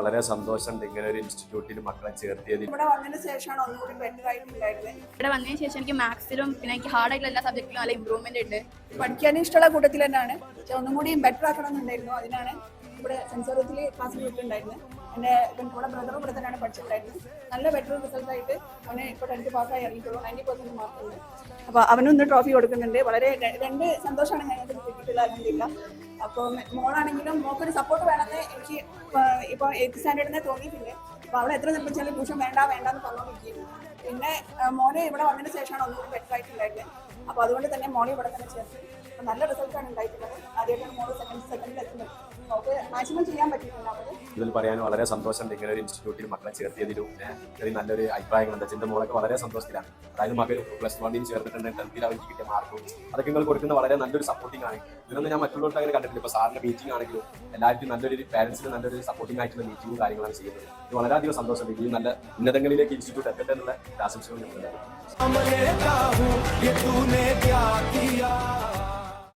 വളരെ സന്തോഷമുണ്ട് ഇങ്ങനെ ഒരു ഇൻസ്റ്റിറ്റ്യൂട്ടിൽ മക്കളെ ചേർത്തിയത്. ഇവിടെ വന്നതിന് ശേഷമാണ് ഒന്നുകൂടി ബെറ്റർ ആയിട്ടുണ്ടായിരുന്നത്. ഇവിടെ വന്നതിന് ശേഷം എനിക്ക് മാത്സിലും പിന്നെ എനിക്ക് ഹാർഡ് ആയിട്ടുള്ള എല്ലാ സബ്ജക്റ്റിലും നല്ല ഇമ്പ്രൂവ്മെന്റ് ഉണ്ട്. പഠിക്കാനും ഇഷ്ടമുള്ള കൂട്ടത്തിൽ തന്നെയാണ്, പക്ഷെ ഒന്നും കൂടി ബെറ്റർ ആക്കണം എന്നുണ്ടായിരുന്നു. അതിനാണ് ഇവിടെ സെൻസോറിയത്തിൽ ക്ലാസ്സിൽ വിട്ടിട്ടുണ്ടായിരുന്നത്. എൻ്റെ കൂടെ ബ്രദറും ഇവിടെ തന്നെയാണ് പഠിച്ചിട്ടുണ്ടായിരുന്നത്. നല്ല ബെറ്റർ റിസൾട്ട് ആയിട്ട് അവന് ഇപ്പോൾ 10th പാസ്സായി ഇറങ്ങിയിട്ടുള്ളൂ. 90% മാർക്കുണ്ട്. അപ്പോൾ അവനും ഇന്ന് ട്രോഫി കൊടുക്കുന്നുണ്ട്. വളരെ രണ്ട് സന്തോഷമാണ് ഞങ്ങൾക്ക് കിട്ടിയിട്ടുള്ളത്. അല്ലെന്നില്ല. അപ്പോൾ മോളാണെങ്കിലും മോക്കൊരു സപ്പോർട്ട് വേണമെന്ന് എനിക്ക് ഇപ്പോൾ 8th സ്റ്റാൻഡേർഡിനെ തോന്നിയിട്ടുണ്ട്. അപ്പോൾ അവളെ എത്ര നിർമ്മിച്ചാലും ട്യൂഷൻ വേണ്ടെന്ന് പറഞ്ഞുകൊണ്ടിരിക്കും. പിന്നെ മോനെ ഇവിടെ വന്നതിന് ശേഷമാണ് ഒന്നുകൂടി ബെറ്റർ ആയിട്ടുണ്ടായിരുന്നത്. അപ്പോൾ അതുകൊണ്ട് തന്നെ മോളെ ഇവിടെ തന്നെ ചേർത്ത് നല്ല റിസൾട്ടാണ് ഉണ്ടായിട്ടുള്ളത്. ആദ്യമായിട്ടാണ് മോള് സെക്കൻഡിൽ എത്തുന്നത്. നമുക്ക് മാക്സിമം ചെയ്യാൻ പറ്റിയിട്ടുണ്ട്. ഇതിൽ പറയാൻ വളരെ സന്തോഷമുണ്ട് ഇങ്ങനെ ഒരു ഇൻസ്റ്റിറ്റ്യൂട്ടിൽ മക്കളെ ചേർത്തിയതിലും ഒരു നല്ലൊരു അഭിപ്രായങ്ങൾ എന്താ വെച്ചാൽ മോളൊക്കെ വളരെ സന്തോഷത്തിലാണ്. അതായത് മകൾ +1 ചേർത്തിട്ടുണ്ട്, 10th അവർക്ക് കിട്ടിയ മാർക്കും അതൊക്കെ നിങ്ങൾ കൊടുക്കുന്ന വളരെ നല്ലൊരു സപ്പോർട്ടിംഗ് ആണ്. ഇതൊന്നും ഞാൻ മറ്റുള്ളവർക്ക് അങ്ങനെ കണ്ടിട്ടില്ല. ഇപ്പോൾ സാറിന്റെ മീറ്റിംഗ് ആണെങ്കിലും എല്ലാവർക്കും നല്ലൊരു പാരന്റ്സിന് നല്ലൊരു സപ്പോർട്ടിംഗ് ആയിട്ടുള്ള മീറ്റിംഗും കാര്യങ്ങളാണ് ചെയ്യുന്നത്. ഇത് വളരെയധികം സന്തോഷമുണ്ട്. ഈ നല്ല ഉന്നതങ്ങളിലേക്ക് ഇൻസ്റ്റിറ്റ്യൂട്ട് എത്തട്ടെ എന്നുള്ള ആശംസകൾ ഞങ്ങളുണ്ടായിരുന്നു.